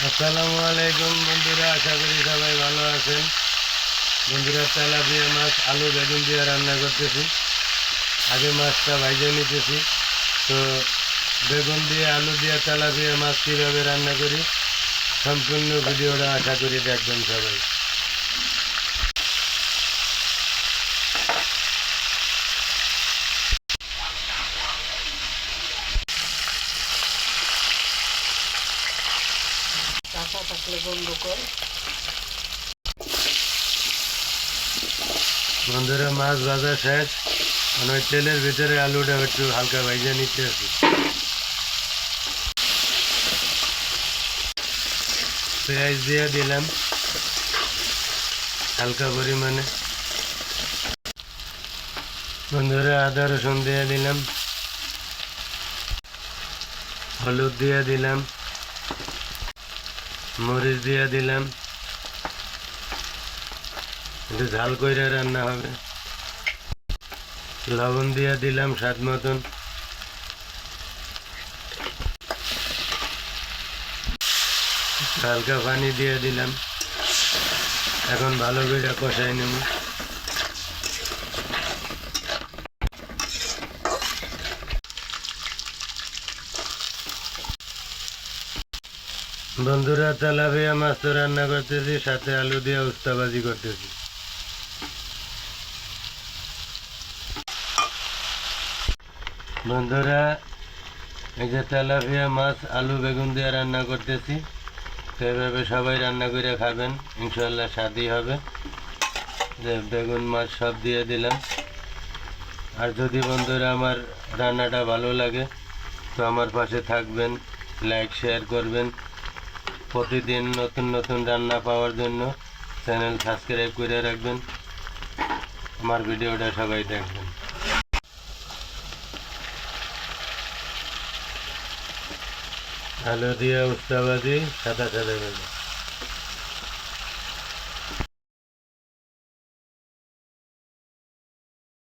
আসসালামু আলাইকুম বন্ধুরা, আশা করি সবাই ভালো আছেন। বন্ধুরা, তেলাপিয়া মাছ আলু বেগুন দিয়ে রান্না করতেছি। আগে মাছটা ভাইজে নিতেছি। তো বেগুন দিয়ে আলু দিয়ে তেলাপিয়া মাছ কীভাবে রান্না করি সম্পূর্ণ ভিডিওটা আশা করি দেখবেন সবাই। কাঁচা থাকলে বন্ধ কর। বন্ধুরা, মাছ ভাজা শেষ। ওই তেলের ভিতরে আলুটা একটু হালকা ভাইজে নিতে আছি। পেঁয়াজ দিয়ে দিলাম হালকা পরিমাণে। বন্ধুরা, আদা রসুন দিয়ে দিলাম, হলুদ দিয়ে দিলাম, মরিচ দিয়ে দিলাম। একটু ঝাল কইরা রান্না হবে। লবণ দিয়ে দিলাম স্বাদ মতন। হালকা পানি দিয়ে দিলাম। এখন ভালো করে কষাই নেব। বন্ধুরা, তেলাপিয়া মাছ তো রান্না করতেছি, সাথে আলু দিয়ে উস্তা ভাজি করতেছি। বন্ধুরা, এই যে তেলাপিয়া মাছ আলু বেগুন দিয়ে রান্না করতেছি। সেভাবে সবাই রান্না করে খাবেন, ইনশাল্লাহ স্বাদই হবে। যে বেগুন মাছ সব দিয়ে দিলাম। আর যদি বন্ধুরা আমার রান্নাটা ভালো লাগে তো আমার পাশে থাকবেন, লাইক শেয়ার করবেন। প্রতিদিন নতুন নতুন রান্না পাওয়ার জন্য চ্যানেল সাবস্ক্রাইব করে রাখবেন। আমার ভিডিওটা সবাই দেখবেন। আলু দিয়ে উস্তা ভাজি সাদা সাদা ভাজি।